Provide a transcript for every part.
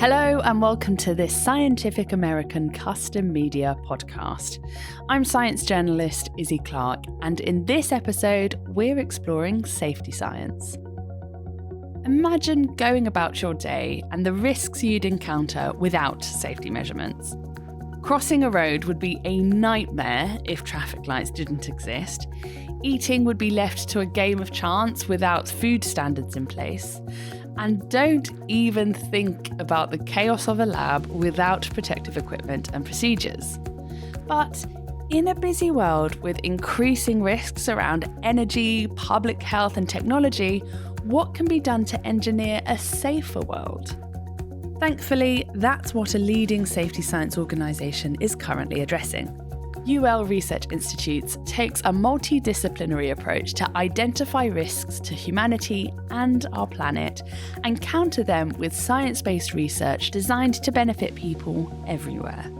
Hello and welcome to this Scientific American custom media podcast. I'm science journalist Izzy Clark, and in this episode, we're exploring safety science. Imagine going about your day and the risks you'd encounter without safety measurements. Crossing a road would be a nightmare if traffic lights didn't exist. Eating would be left to a game of chance without food standards in place. And don't even think about the chaos of a lab without protective equipment and procedures. But in a busy world with increasing risks around energy, public health and technology, what can be done to engineer a safer world? Thankfully, that's what a leading safety science organisation is currently addressing. UL Research Institutes takes a multidisciplinary approach to identify risks to humanity and our planet and counter them with science-based research designed to benefit people everywhere.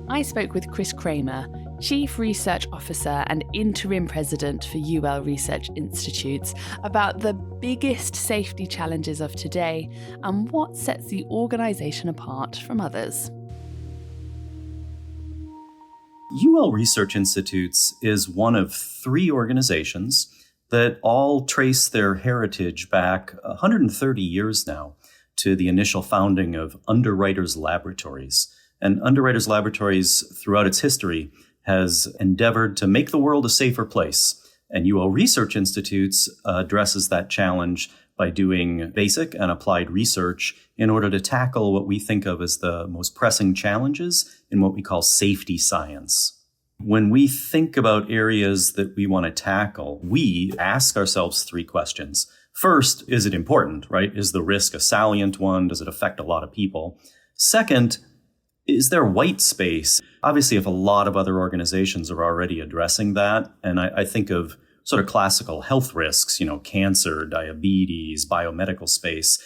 I spoke with Chris Kramer, Chief Research Officer and Interim President for UL Research Institutes, about the biggest safety challenges of today and what sets the organisation apart from others. UL Research Institutes is one of three organizations that all trace their heritage back 130 years now to the initial founding of Underwriters Laboratories. And Underwriters Laboratories, throughout its history, has endeavored to make the world a safer place. And UL Research Institutes addresses that challenge by doing basic and applied research in order to tackle what we think of as the most pressing challenges in what we call safety science. When we think about areas that we want to tackle, we ask ourselves three questions. First, is it important, right? Is the risk a salient one? Does it affect a lot of people? Second, is there white space? Obviously, if a lot of other organizations are already addressing that, and I think of sort of classical health risks, cancer, diabetes, biomedical space,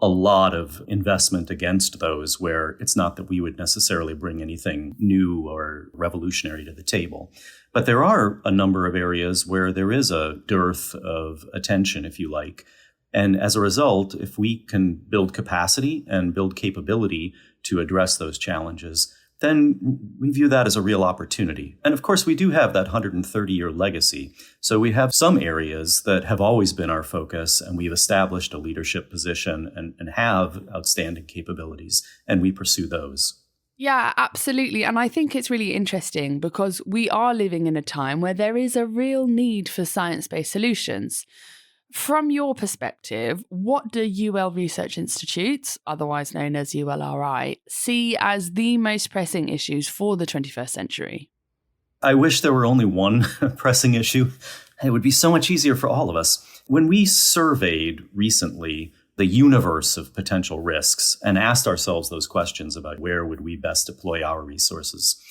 a lot of investment against those where it's not that we would necessarily bring anything new or revolutionary to the table. But there are a number of areas where there is a dearth of attention, if you like. And as a result, if we can build capacity and build capability to address those challenges, then we view that as a real opportunity. And of course, we do have that 130-year legacy. So we have some areas that have always been our focus, and we've established a leadership position and have outstanding capabilities, and we pursue those. Yeah, absolutely. And I think it's really interesting because we are living in a time where there is a real need for science-based solutions. From your perspective, what do UL Research Institutes, otherwise known as ULRI, see as the most pressing issues for the 21st century? I wish there were only one pressing issue. It would be so much easier for all of us. When we surveyed recently the universe of potential risks and asked ourselves those questions about where would we best deploy our resources,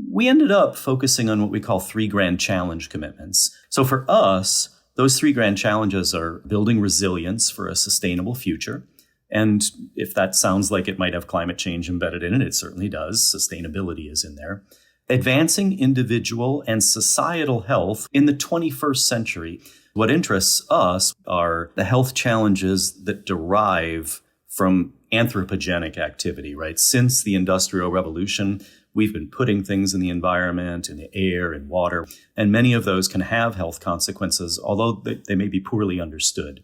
we ended up focusing on what we call three grand challenge commitments. So for us, those three grand challenges are building resilience for a sustainable future. And if that sounds like it might have climate change embedded in it, it certainly does. Sustainability is in there. Advancing individual and societal health in the 21st century. What interests us are the health challenges that derive from anthropogenic activity, right? Since the Industrial Revolution, we've been putting things in the environment, in the air, in water, and many of those can have health consequences, although they may be poorly understood.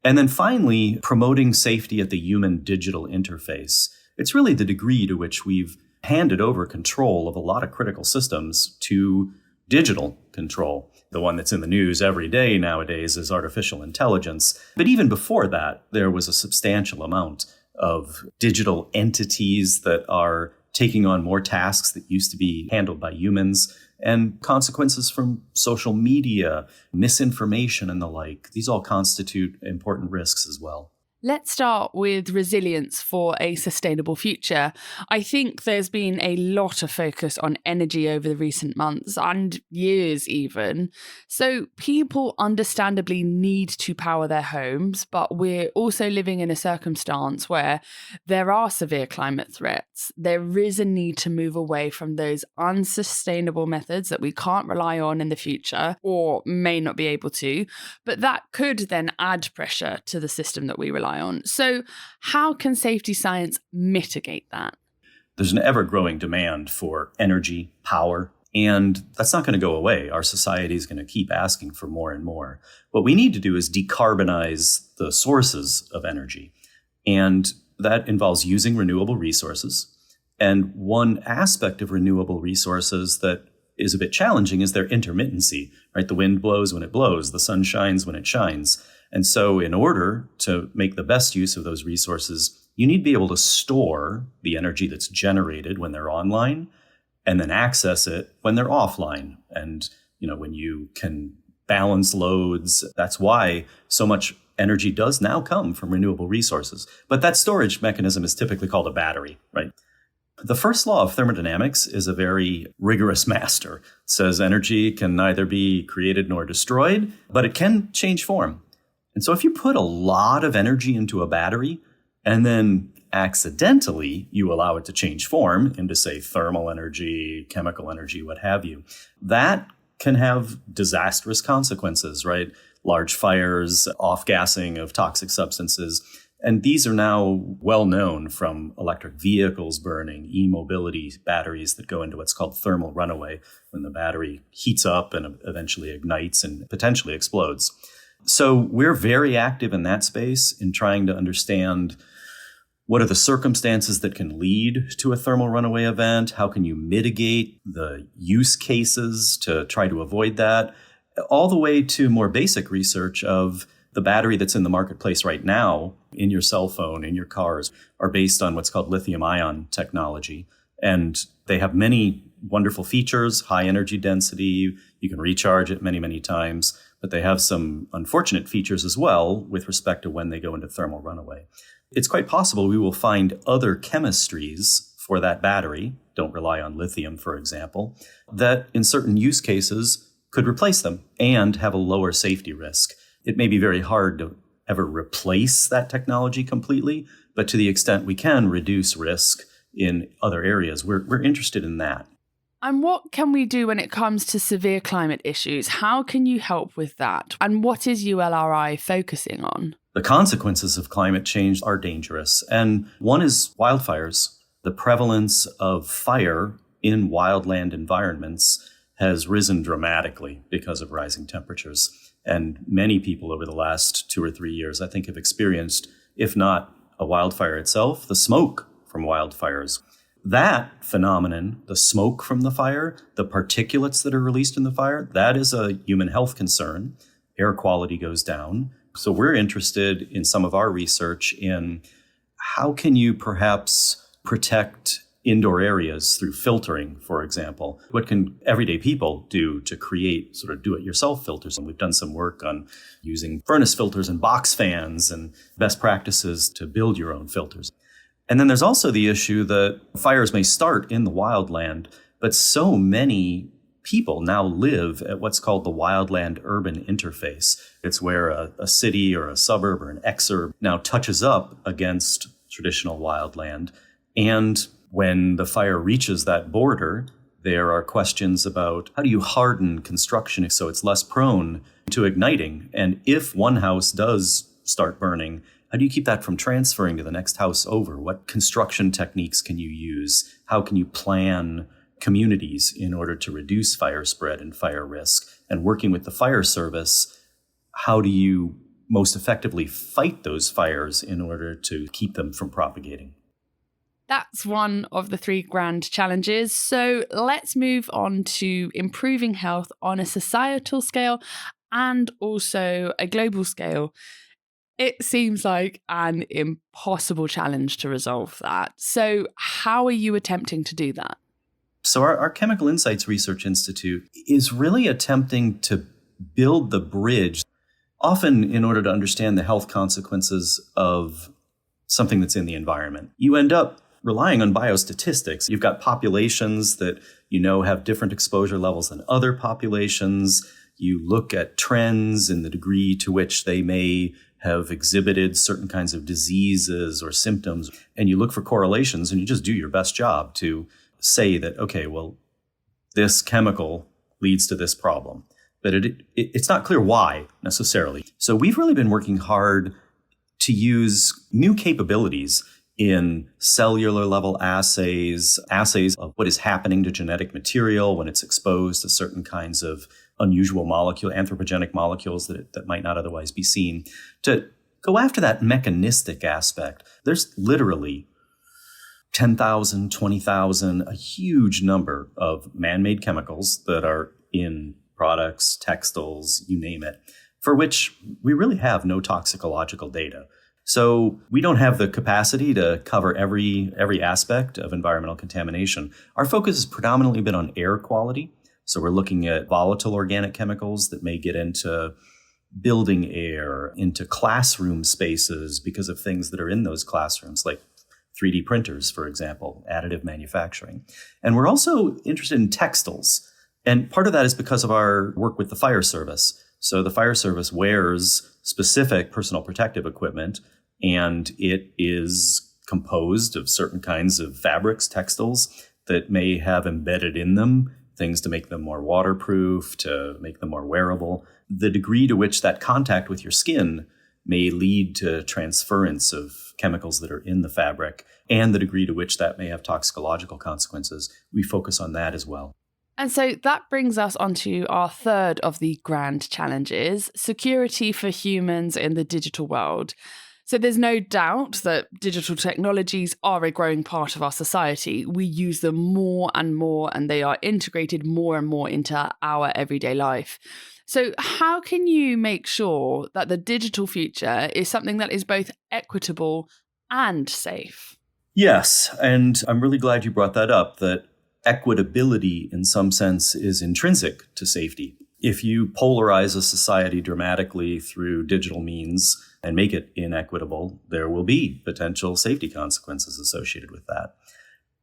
And then finally, promoting safety at the human-digital interface. It's really the degree to which we've handed over control of a lot of critical systems to digital control. The one that's in the news every day nowadays is artificial intelligence. But even before that, there was a substantial amount of digital entities that are taking on more tasks that used to be handled by humans, and consequences from social media, misinformation, and the like. These all constitute important risks as well. Let's start with resilience for a sustainable future. I think there's been a lot of focus on energy over the recent months and years even. So people understandably need to power their homes, but we're also living in a circumstance where there are severe climate threats. There is a need to move away from those unsustainable methods that we can't rely on in the future or may not be able to, but that could then add pressure to the system that we rely rely on. So how can safety science mitigate that? There's an ever-growing demand for energy, power, and that's not going to go away. Our society is going to keep asking for more and more. What we need to do is decarbonize the sources of energy. And that involves using renewable resources. And one aspect of renewable resources that is a bit challenging is their intermittency, right? The wind blows when it blows, the sun shines when it shines. And so in order to make the best use of those resources, you need to be able to store the energy that's generated when they're online and then access it when they're offline. And, when you can balance loads, that's why so much energy does now come from renewable resources. But that storage mechanism is typically called a battery, right? The first law of thermodynamics is a very rigorous master. It says energy can neither be created nor destroyed, but it can change form. And so if you put a lot of energy into a battery and then accidentally you allow it to change form into, say, thermal energy, chemical energy, what have you, that can have disastrous consequences, right? Large fires, off-gassing of toxic substances. And these are now well known from electric vehicles burning, e-mobility batteries that go into what's called thermal runaway, when the battery heats up and eventually ignites and potentially explodes. So we're very active in that space in trying to understand what are the circumstances that can lead to a thermal runaway event? How can you mitigate the use cases to try to avoid that? All the way to more basic research of the battery that's in the marketplace right now, in your cell phone, in your cars, are based on what's called lithium-ion technology. And they have many wonderful features, high energy density. You can recharge it many, many times. But they have some unfortunate features as well with respect to when they go into thermal runaway. It's quite possible we will find other chemistries for that battery, don't rely on lithium, for example, that in certain use cases could replace them and have a lower safety risk. It may be very hard to ever replace that technology completely, but to the extent we can reduce risk in other areas, we're interested in that. And what can we do when it comes to severe climate issues? How can you help with that? And what is ULRI focusing on? The consequences of climate change are dangerous. And one is wildfires. The prevalence of fire in wildland environments has risen dramatically because of rising temperatures. And many people over the last 2 or 3 years, I think, have experienced, if not a wildfire itself, the smoke from wildfires. That phenomenon, the smoke from the fire, the particulates that are released in the fire, that is a human health concern. Air quality goes down. So we're interested in some of our research in how can you perhaps protect indoor areas through filtering, for example. What can everyday people do to create sort of do-it-yourself filters? And we've done some work on using furnace filters and box fans and best practices to build your own filters. And then there's also the issue that fires may start in the wildland, but so many people now live at what's called the wildland-urban interface. It's where a city or a suburb or an exurb now touches up against traditional wildland. And when the fire reaches that border, there are questions about how do you harden construction so it's less prone to igniting? And if one house does start burning, how do you keep that from transferring to the next house over? What construction techniques can you use? How can you plan communities in order to reduce fire spread and fire risk? And working with the fire service, how do you most effectively fight those fires in order to keep them from propagating? That's one of the 3 grand challenges. So let's move on to improving health on a societal scale and also a global scale. It seems like an impossible challenge to resolve that. So how are you attempting to do that? So our Chemical Insights Research Institute is really attempting to build the bridge, often in order to understand the health consequences of something that's in the environment. You end up relying on biostatistics. You've got populations that have different exposure levels than other populations. You look at trends and the degree to which they may have exhibited certain kinds of diseases or symptoms, and you look for correlations, and you just do your best job to say that, okay, well, this chemical leads to this problem. But it's not clear why necessarily. So we've really been working hard to use new capabilities in cellular level assays of what is happening to genetic material when it's exposed to certain kinds of unusual anthropogenic molecules that might not otherwise be seen, to go after that mechanistic aspect. There's literally 10,000, 20,000, a huge number of man-made chemicals that are in products, textiles, you name it, for which we really have no toxicological data. So we don't have the capacity to cover every aspect of environmental contamination. Our focus has predominantly been on air quality. So we're looking at volatile organic chemicals that may get into building air, into classroom spaces because of things that are in those classrooms, like 3D printers, for example, additive manufacturing. And we're also interested in textiles. And part of that is because of our work with the fire service. So the fire service wears specific personal protective equipment, and it is composed of certain kinds of fabrics, textiles, that may have embedded in them things to make them more waterproof, to make them more wearable. The degree to which that contact with your skin may lead to transference of chemicals that are in the fabric, and the degree to which that may have toxicological consequences, we focus on that as well. And so that brings us onto our third of the grand challenges, security for humans in the digital world. So there's no doubt that digital technologies are a growing part of our society. We use them more and more, and they are integrated more and more into our everyday life. So how can you make sure that the digital future is something that is both equitable and safe? Yes, and I'm really glad you brought that up, that equitability in some sense is intrinsic to safety. If you polarize a society dramatically through digital means and make it inequitable, there will be potential safety consequences associated with that.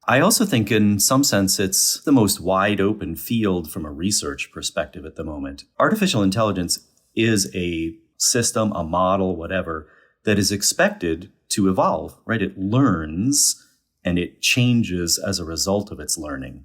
I also think in some sense it's the most wide open field from a research perspective at the moment. Artificial intelligence is a system, a model, whatever, that is expected to evolve, right? It learns and it changes as a result of its learning.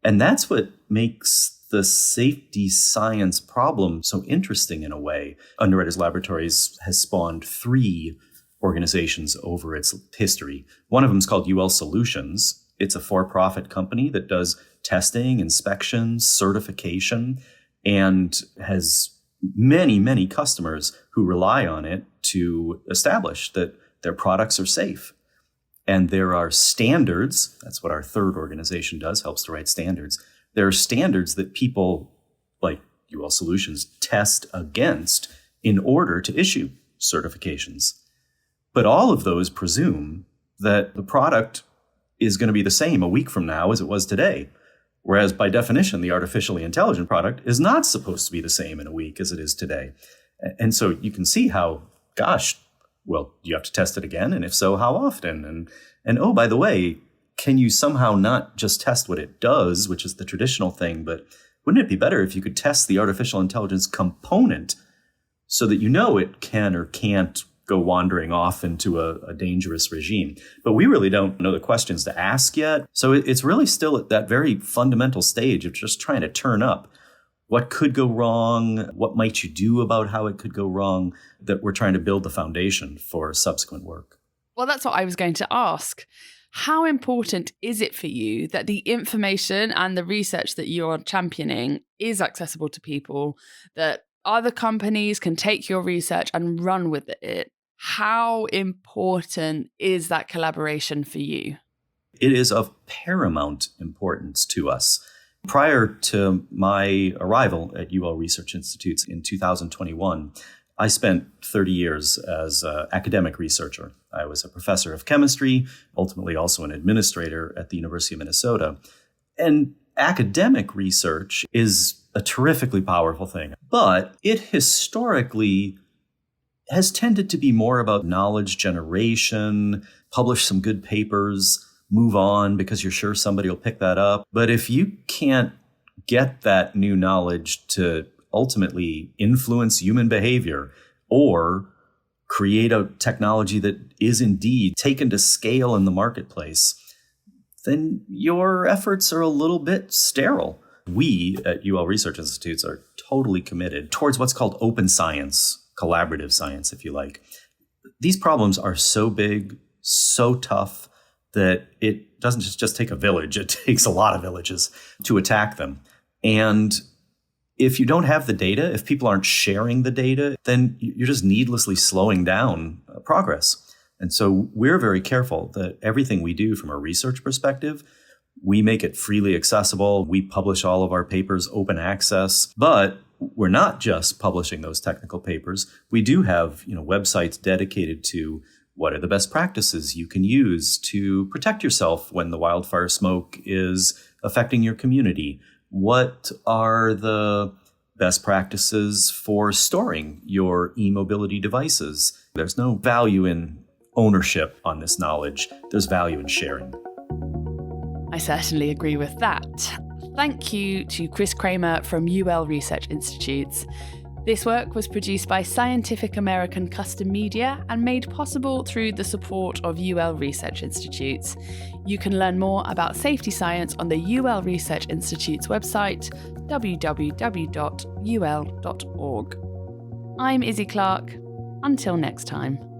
And that's what makes the safety science problem so interesting in a way. Underwriters Laboratories has spawned 3 organizations over its history. One of them is called UL Solutions. It's a for-profit company that does testing, inspections, certification, and has many, many customers who rely on it to establish that their products are safe. And there are standards, that's what our third organization does, helps to write standards. There are standards that people like UL Solutions test against in order to issue certifications. But all of those presume that the product is going to be the same a week from now as it was today. Whereas by definition, the artificially intelligent product is not supposed to be the same in a week as it is today. And so you can see how, gosh, well, you have to test it again? And if so, how often? And oh, by the way, can you somehow not just test what it does, which is the traditional thing, but wouldn't it be better if you could test the artificial intelligence component so that you know it can or can't go wandering off into a dangerous regime? But we really don't know the questions to ask yet. So it's really still at that very fundamental stage of just trying to turn up what could go wrong, what might you do about how it could go wrong, that we're trying to build the foundation for subsequent work. Well, that's what I was going to ask. How important is it for you that the information and the research that you're championing is accessible to people, that other companies can take your research and run with it? How important is that collaboration for you? It is of paramount importance to us. Prior to my arrival at UL Research Institutes in 2021, I spent 30 years as an academic researcher. I was a professor of chemistry, ultimately also an administrator at the University of Minnesota. And academic research is a terrifically powerful thing, but it historically has tended to be more about knowledge generation, publish some good papers, move on because you're sure somebody will pick that up. But if you can't get that new knowledge to ultimately influence human behavior or create a technology that is indeed taken to scale in the marketplace, then your efforts are a little bit sterile. We at UL Research Institutes are totally committed towards what's called open science, collaborative science, if you like. These problems are so big, so tough, that it doesn't just take a village. It takes a lot of villages to attack them. And if you don't have the data, if people aren't sharing the data, then you're just needlessly slowing down progress. And so we're very careful that everything we do from a research perspective, we make it freely accessible. We publish all of our papers open access, but we're not just publishing those technical papers. We do have, websites dedicated to what are the best practices you can use to protect yourself when the wildfire smoke is affecting your community. What are the best practices for storing your e-mobility devices? There's no value in ownership on this knowledge. There's value in sharing. I certainly agree with that. Thank you to Chris Kramer from UL Research Institutes. This work was produced by Scientific American Custom Media and made possible through the support of UL Research Institutes. You can learn more about safety science on the UL Research Institute's website, www.ul.org. I'm Izzy Clark. Until next time.